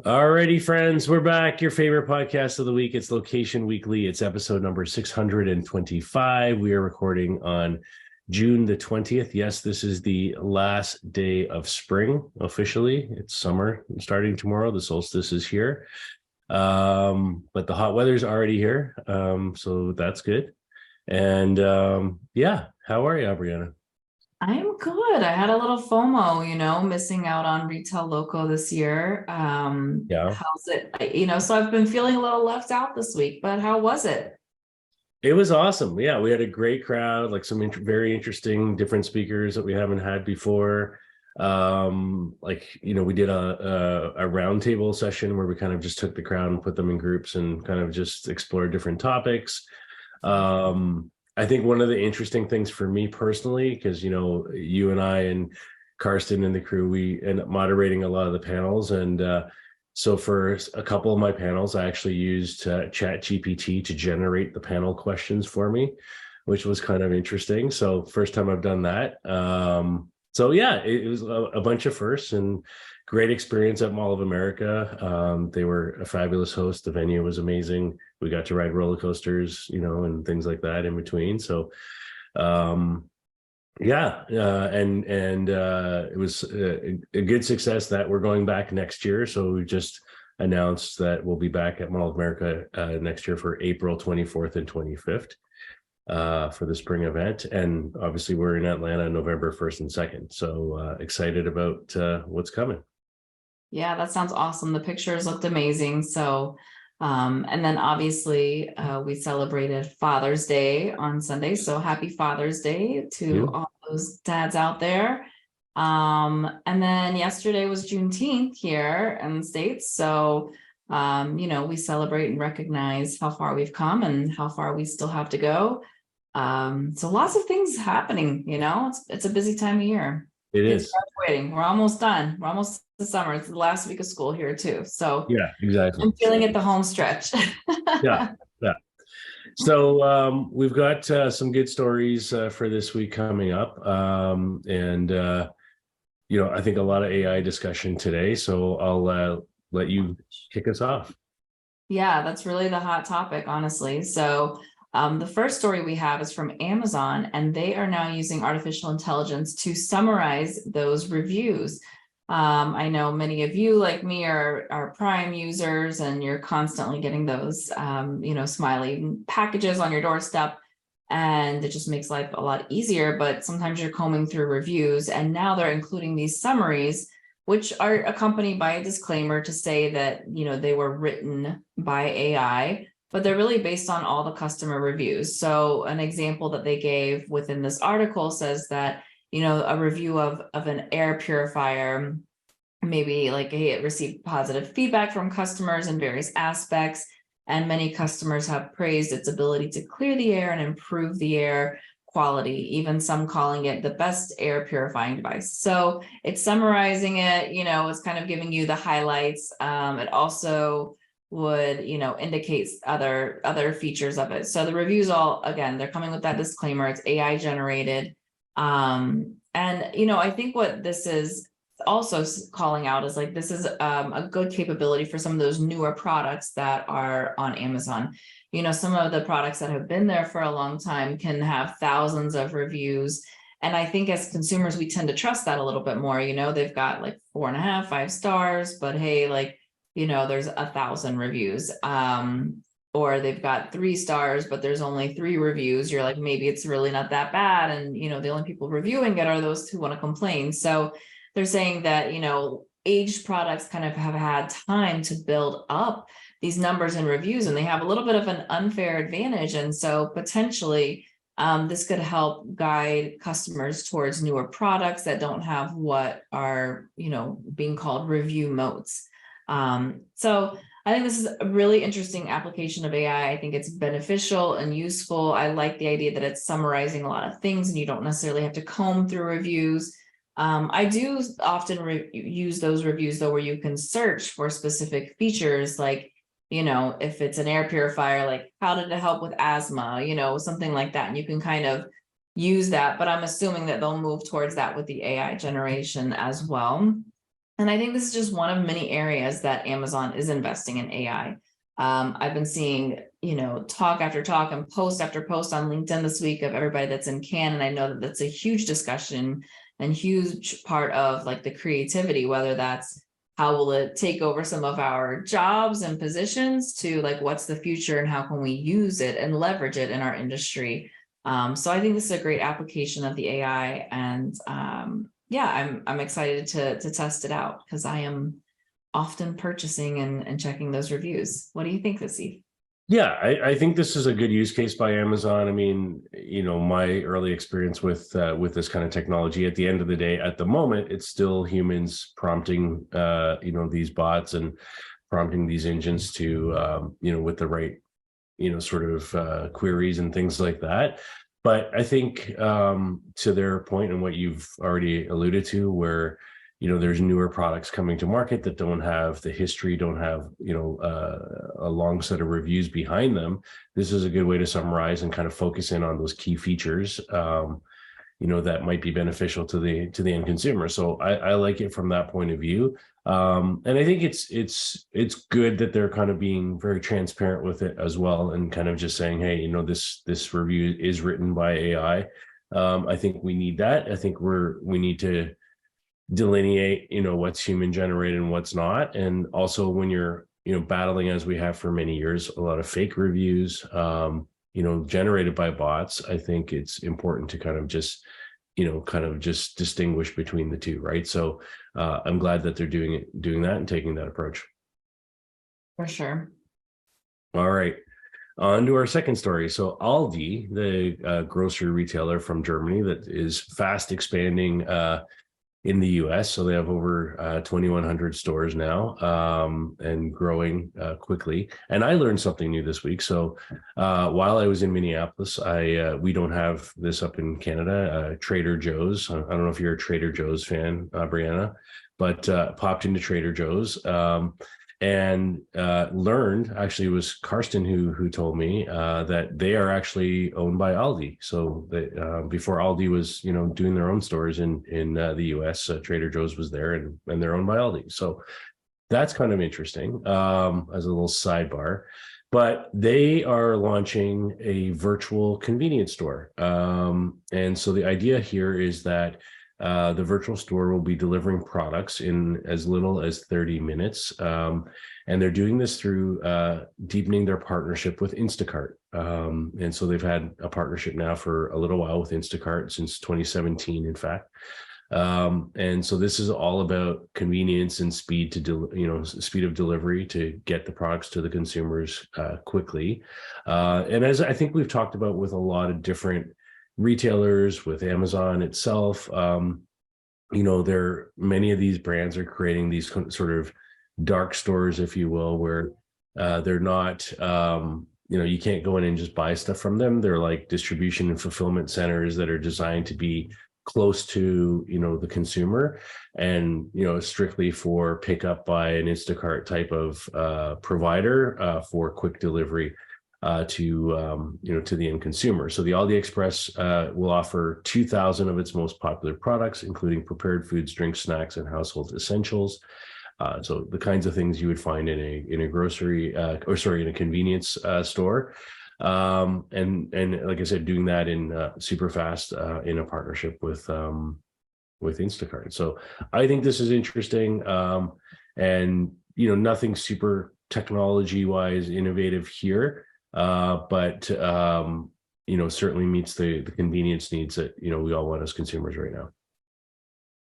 Alrighty, friends, we're back. Your favorite podcast of the week. It's Location Weekly. It's episode number 625. We are recording on June the 20th. Yes, this is the last day of spring officially. It's summer starting tomorrow. The solstice is here. But the hot weather's already here. So that's good. And yeah, how are you, Brianna? I'm good. I had a little FOMO, missing out on Retail Loco this year. Yeah. How's it? So I've been feeling a little left out this week, but how was it? It was awesome. Yeah, we had a great crowd, like some very interesting different speakers that we haven't had before. We did a roundtable session where we kind of just took the crowd and put them in groups and kind of just explored different topics. I think one of the interesting things for me personally, because you and I and Karsten and the crew, we end up moderating a lot of the panels, and so for a couple of my panels, I actually used Chat GPT to generate the panel questions for me, which was kind of interesting. So first time I've done that. So yeah, it was a bunch of firsts and great experience at Mall of America. They were a fabulous host. The venue was amazing. We got to ride roller coasters, and things like that in between. So yeah, and it was a good success that we're going back next year. So we just announced that we'll be back at Mall of America next year for April 24th and 25th for the spring event. And obviously we're in Atlanta November 1st and 2nd. So excited about what's coming. Yeah, that sounds awesome. The pictures looked amazing. So, and then obviously we celebrated Father's Day on Sunday. So happy Father's Day to Yeah. all those dads out there. And then yesterday was Juneteenth here in the States. So, we celebrate and recognize how far we've come and how far we still have to go. So lots of things happening, it's a busy time of year. It Kids is. graduating. We're almost done. We're almost the summer. It's the last week of school here too. So Yeah, exactly. I'm feeling it the home stretch. Yeah, yeah. So we've got some good stories for this week coming up, and I think a lot of AI discussion today. So I'll let you kick us off. Yeah, that's really the hot topic, honestly. So the first story we have is from Amazon, and they are now using artificial intelligence to summarize those reviews. I know many of you, like me, are Prime users, and you're constantly getting those, smiley packages on your doorstep, and it just makes life a lot easier. But sometimes you're combing through reviews, and now they're including these summaries, which are accompanied by a disclaimer to say that, they were written by AI, but they're really based on all the customer reviews. So an example that they gave within this article says that, a review of an air purifier, maybe like, hey, it received positive feedback from customers in various aspects, and many customers have praised its ability to clear the air and improve the air quality, even some calling it the best air purifying device. So it's summarizing it, it's kind of giving you the highlights. It also would, indicates other features of it. So the reviews all, again, they're coming with that disclaimer, it's AI generated. And I think what this is also calling out is like, this is a good capability for some of those newer products that are on Amazon. Some of the products that have been there for a long time can have thousands of reviews. And I think as consumers, we tend to trust that a little bit more. They've got like 4.5, 5 stars, but hey, like, there's 1,000 reviews. Or they've got 3 stars, but there's only 3 reviews. You're like, maybe it's really not that bad. And, the only people reviewing it are those who want to complain. So they're saying that, aged products kind of have had time to build up these numbers and reviews, and they have a little bit of an unfair advantage. And so potentially this could help guide customers towards newer products that don't have what are, being called review moats. So I think this is a really interesting application of AI. I think it's beneficial and useful. I like the idea that it's summarizing a lot of things and you don't necessarily have to comb through reviews. I do often use those reviews though, where you can search for specific features, like, if it's an air purifier, like how did it help with asthma, something like that. And you can kind of use that, but I'm assuming that they'll move towards that with the AI generation as well. And I think this is just one of many areas that Amazon is investing in AI. I've been seeing, talk after talk and post after post on LinkedIn this week of everybody that's in Cannes. And I know that that's a huge discussion and huge part of like the creativity, whether that's how will it take over some of our jobs and positions to like, what's the future and how can we use it and leverage it in our industry? So I think this is a great application of the AI, and yeah, I'm excited to test it out because I am often purchasing and checking those reviews. What do you think, Eve? Yeah, I think this is a good use case by Amazon. I mean, my early experience with this kind of technology, at the end of the day, at the moment, it's still humans prompting, these bots and prompting these engines to, with the right, sort of queries and things like that. But I think to their point and what you've already alluded to, where there's newer products coming to market that don't have the history, don't have a long set of reviews behind them. This is a good way to summarize and kind of focus in on those key features that might be beneficial to the end consumer. So I like it from that point of view. And I think it's good that they're kind of being very transparent with it as well, and kind of just saying, hey, this review is written by AI. I think we need that. I think we need to delineate, what's human generated and what's not. And also when you're, battling, as we have for many years, a lot of fake reviews, generated by bots, I think it's important to kind of just distinguish between the two, right? So I'm glad that they're doing that and taking that approach. For sure. All right. On to our second story. So Aldi, the grocery retailer from Germany that is fast expanding in the US. So they have over 2,100 stores now, and growing quickly. And I learned something new this week. So while I was in Minneapolis, we don't have this up in Canada, Trader Joe's. I don't know if you're a Trader Joe's fan, Brianna, but popped into Trader Joe's. And learned, actually it was Karsten who told me that they are actually owned by Aldi. So before Aldi was doing their own stores in the US, Trader Joe's was there, and they're owned by Aldi. So that's kind of interesting as a little sidebar. But they are launching a virtual convenience store, and so the idea here is that the virtual store will be delivering products in as little as 30 minutes. And they're doing this through deepening their partnership with Instacart. And so they've had a partnership now for a little while with Instacart, since 2017, in fact. And so this is all about convenience and speed speed of delivery to get the products to the consumers quickly. And as I think we've talked about with a lot of different retailers, with Amazon itself, many of these brands are creating these sort of dark stores, if you will, where they're not, you can't go in and just buy stuff from them. They're like distribution and fulfillment centers that are designed to be close to, the consumer, and, strictly for pickup by an Instacart type of provider for quick delivery to the end consumer. So the Aldi Express will offer 2,000 of its most popular products, including prepared foods, drinks, snacks, and household essentials. So the kinds of things you would find in a grocery in a convenience store. And like I said, doing that in super fast in a partnership with Instacart. So I think this is interesting, and nothing super technology wise innovative here, but certainly meets the convenience needs that we all want as consumers right now.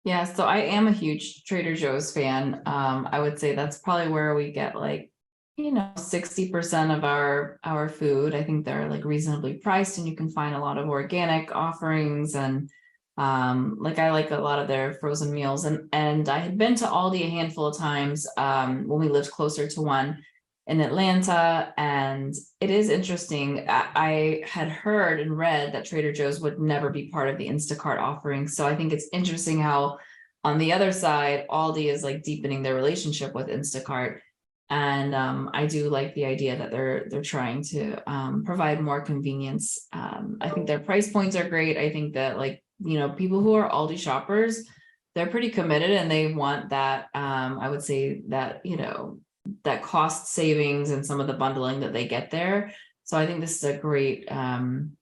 Yeah, so I am a huge Trader Joe's fan. I would say that's probably where we get 60% of our food. I think they're like reasonably priced, and you can find a lot of organic offerings, and I like a lot of their frozen meals. And I had been to Aldi a handful of times when we lived closer to one in Atlanta, and it is interesting. I had heard and read that Trader Joe's would never be part of the Instacart offering. So I think it's interesting how on the other side, Aldi is like deepening their relationship with Instacart. And I do like the idea that they're trying to provide more convenience. I think their price points are great. I think that people who are Aldi shoppers they're pretty committed and they want that, I would say that, that cost savings and some of the bundling that they get there. So I think this is a great,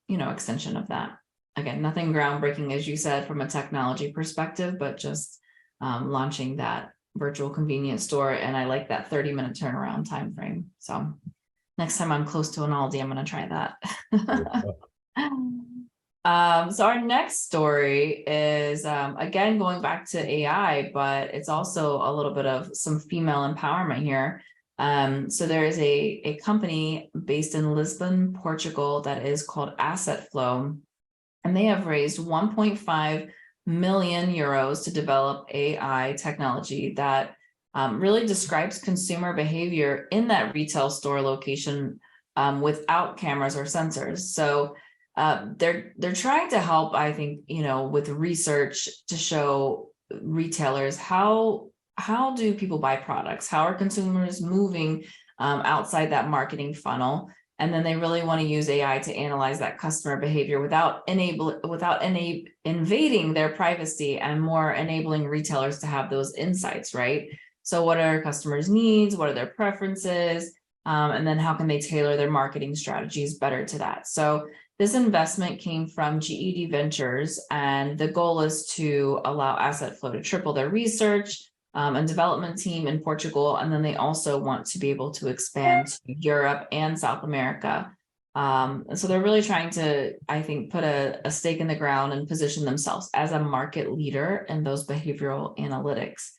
extension of that. Again, nothing groundbreaking, as you said, from a technology perspective, but just launching that virtual convenience store. And I like that 30-minute turnaround time frame. So next time I'm close to an Aldi, I'm going to try that. So our next story is, again, going back to AI, but it's also a little bit of some female empowerment here. So there is a company based in Lisbon, Portugal, that is called Asset Flow, and they have raised 1.5 million euros to develop AI technology that really describes consumer behavior in that retail store location without cameras or sensors. So they're trying to help, I think, with research to show retailers how do people buy products, how are consumers moving outside that marketing funnel, and then they really want to use AI to analyze that customer behavior without invading their privacy, and more enabling retailers to have those insights, right? So what are customers' needs? What are their preferences? And then how can they tailor their marketing strategies better to that? So this investment came from GED Ventures, and the goal is to allow Asset Flow to triple their research and development team in Portugal. And then they also want to be able to expand to Europe and South America. And so they're really trying to, I think, put a stake in the ground and position themselves as a market leader in those behavioral analytics.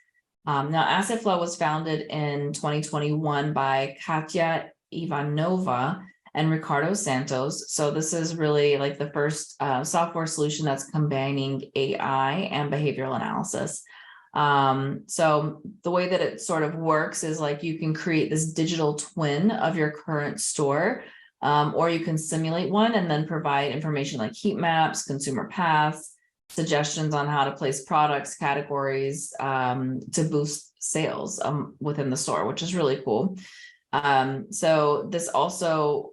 Now, Asset Flow was founded in 2021 by Katya Ivanova and Ricardo Santos. So this is really like the first software solution that's combining AI and behavioral analysis. So the way that it sort of works is like you can create this digital twin of your current store, or you can simulate one and then provide information like heat maps, consumer paths, suggestions on how to place products, categories to boost sales within the store, which is really cool. So this also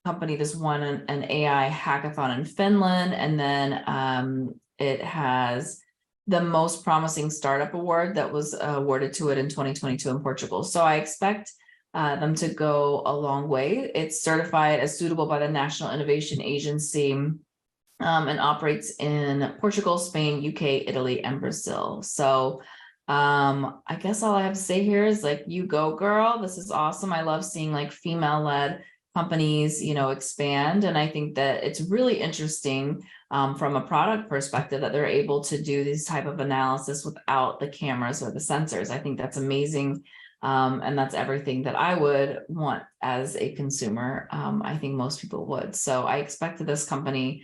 company, this won an AI hackathon in Finland, and then it has the most promising startup award that was awarded to it in 2022 in Portugal. So I expect them to go a long way. It's certified as suitable by the National Innovation Agency and operates in Portugal, Spain, UK, Italy, and Brazil. So I guess all I have to say here is like, you go, girl. This is awesome. I love seeing like female-led companies, expand. And I think that it's really interesting from a product perspective that they're able to do this type of analysis without the cameras or the sensors. I think that's amazing. And that's everything that I would want as a consumer. I think most people would. So I expect that this company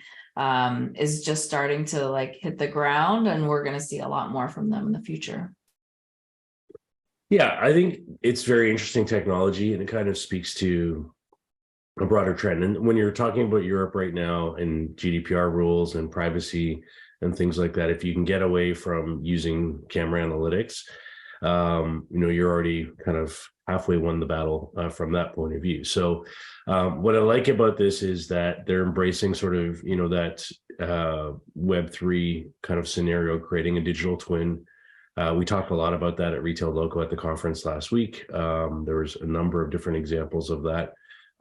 is just starting to like hit the ground, and we're going to see a lot more from them in the future. Yeah, I think it's very interesting technology, and it kind of speaks to a broader trend. And when you're talking about Europe right now and GDPR rules and privacy and things like that, if you can get away from using camera analytics, you're already kind of halfway won the battle from that point of view. So what I like about this is that they're embracing sort of, that Web3 kind of scenario, creating a digital twin. We talked a lot about that at Retail Loco at the conference last week. There was a number of different examples of that.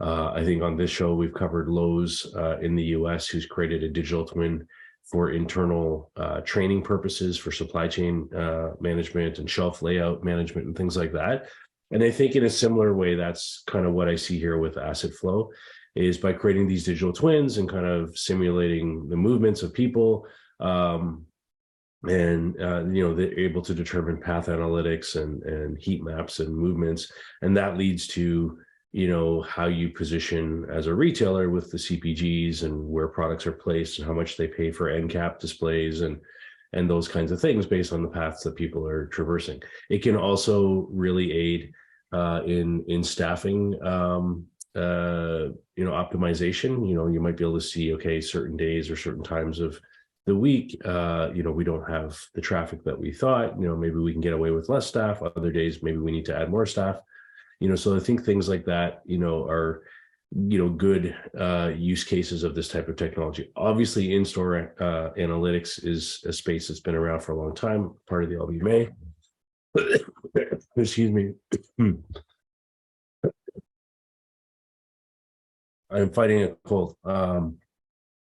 I think on this show, we've covered Lowe's in the US, who's created a digital twin for internal training purposes, for supply chain management and shelf layout management and things like that. And I think in a similar way, that's kind of what I see here with Asset Flow, is by creating these digital twins and kind of simulating the movements of people. They're able to determine path analytics and heat maps and movements. And that leads to how you position as a retailer with the CPGs and where products are placed and how much they pay for end cap displays and those kinds of things based on the paths that people are traversing. It can also really aid in staffing, optimization. You might be able to see, okay, certain days or certain times of the week, we don't have the traffic that we thought. Maybe we can get away with less staff. Other days, maybe we need to add more staff. So I think things like that, are good use cases of this type of technology. Obviously, in-store analytics is a space that's been around for a long time, part of the LBMA. Excuse me. I'm fighting a cold.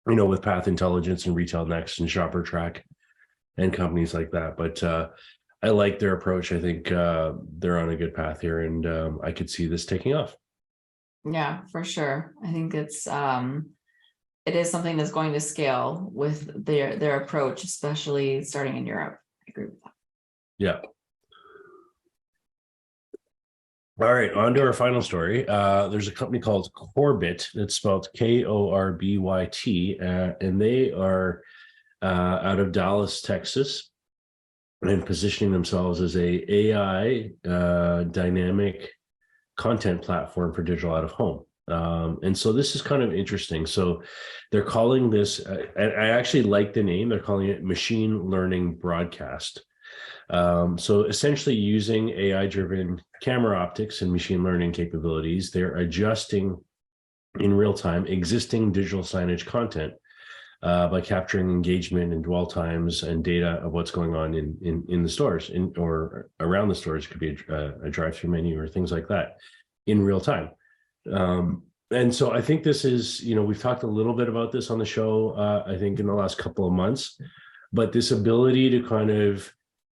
With Path Intelligence and Retail Next and Shopper Track and companies like that. But I like their approach. I think they're on a good path here, and I could see this taking off. Yeah, for sure. I think it is something that's going to scale with their approach, especially starting in Europe. I agree with that. Yeah. All right, on to our final story. There's a company called Korbit. It's spelled Korbyt, and they are out of Dallas, Texas, and positioning themselves as a AI dynamic content platform for digital out of home. And so this is kind of interesting. So they're calling this, I actually like the name, they're calling it machine learning broadcast. So essentially using AI-driven camera optics and machine learning capabilities, they're adjusting in real time existing digital signage content by capturing engagement and dwell times and data of what's going on in the stores or around the stores. It could be a drive-through menu or things like that in real time. And so I think this is, we've talked a little bit about this on the show, I think in the last couple of months, but this ability to kind of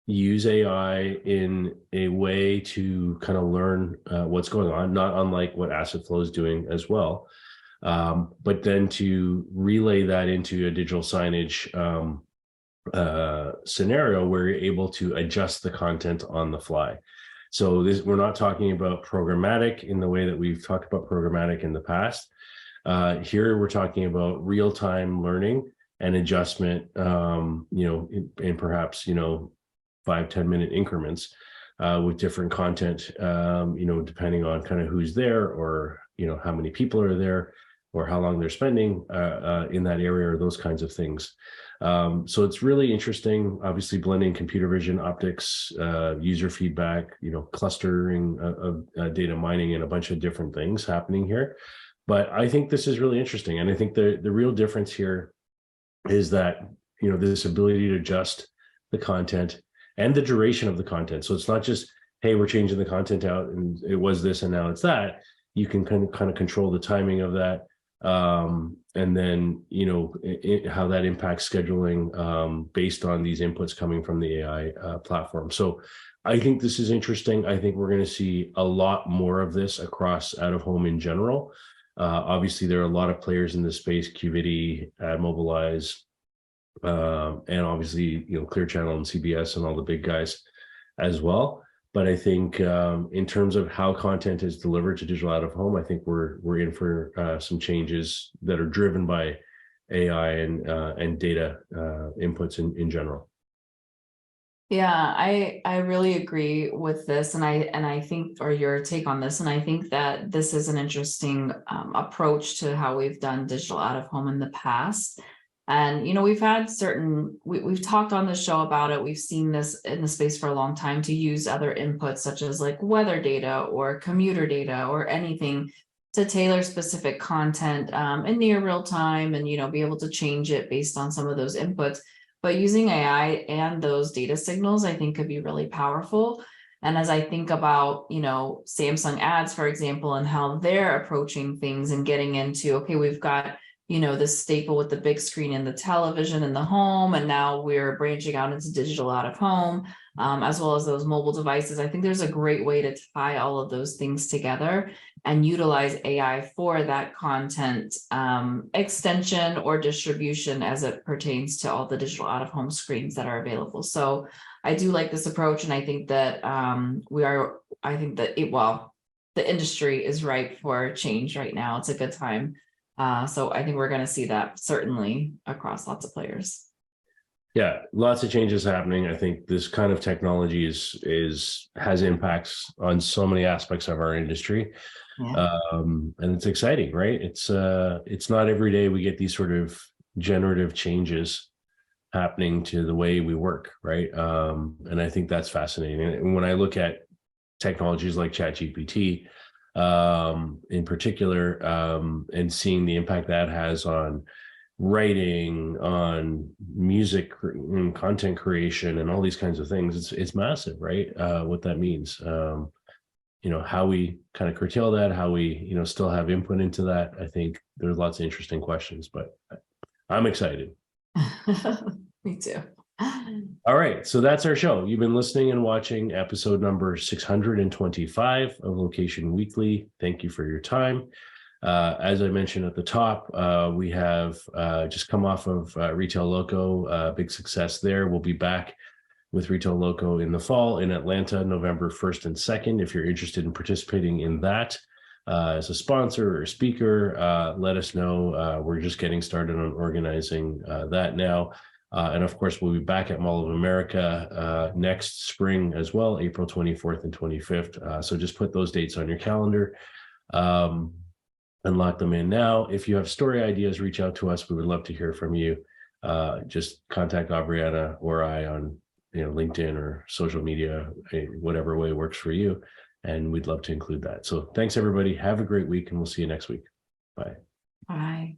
use AI in a way to kind of learn what's going on, not unlike what AssetFlow is doing as well. But then to relay that into a digital signage scenario where you're able to adjust the content on the fly. So we're not talking about programmatic in the way that we've talked about programmatic in the past. Here we're talking about real-time learning and adjustment, in perhaps, 5-10 minute increments with different content, depending on kind of who's there or, how many people are there or how long they're spending in that area or those kinds of things. So it's really interesting, obviously blending computer vision, optics, user feedback, clustering of data mining and a bunch of different things happening here. But I think this is really interesting. And I think the real difference here is that, this ability to adjust the content and the duration of the content. So it's not just, hey, we're changing the content out and it was this and now it's that. You can kind of control the timing of that. And then, how that impacts scheduling based on these inputs coming from the AI platform. So I think this is interesting. I think we're going to see a lot more of this across out of home in general. Obviously, there are a lot of players in this space, Qvity, AdMobilize, and obviously, Clear Channel and CBS and all the big guys as well. But I think in terms of how content is delivered to digital out of home, I think we're in for some changes that are driven by AI and data inputs in general. Yeah, I really agree with this, and I think, or your take on this, and I think that this is an interesting approach to how we've done digital out of home in the past. And, we've had we've talked on the show about it. We've seen this in the space for a long time to use other inputs such as like weather data or commuter data or anything to tailor specific content in near real time and, be able to change it based on some of those inputs. But using AI and those data signals, I think could be really powerful. And as I think about, Samsung ads, for example, and how they're approaching things and getting into, okay, we've got this staple with the big screen and the television in the home, and now we're branching out into digital out of home, as well as those mobile devices. I think there's a great way to tie all of those things together and utilize AI for that content extension or distribution as it pertains to all the digital out of home screens that are available. So I do like this approach, and I think that the industry is ripe for change right now. It's a good time. So I think we're going to see that certainly across lots of players. Yeah, lots of changes happening. I think this kind of technology has impacts on so many aspects of our industry. Yeah. And it's exciting, right? It's not every day we get these sort of generative changes happening to the way we work, right? And I think that's fascinating. And when I look at technologies like ChatGPT, in particular, and seeing the impact that has on writing, on music and content creation and all these kinds of things. It's massive, right? What that means. How we kind of curtail that, how we, still have input into that. I think there's lots of interesting questions, but I'm excited. Me too. All right. So that's our show. You've been listening and watching episode number 625 of Location Weekly. Thank you for your time. As I mentioned at the top, we have just come off of Retail Loco, big success there. We'll be back with Retail Loco in the fall in Atlanta, November 1st and 2nd. If you're interested in participating in that as a sponsor or speaker, let us know. We're just getting started on organizing that now. And of course, we'll be back at Mall of America next spring as well, April 24th and 25th. So just put those dates on your calendar and lock them in now. If you have story ideas, reach out to us. We would love to hear from you. Just contact Aubriana or I on LinkedIn or social media, whatever way works for you. And we'd love to include that. So thanks, everybody. Have a great week, and we'll see you next week. Bye. Bye.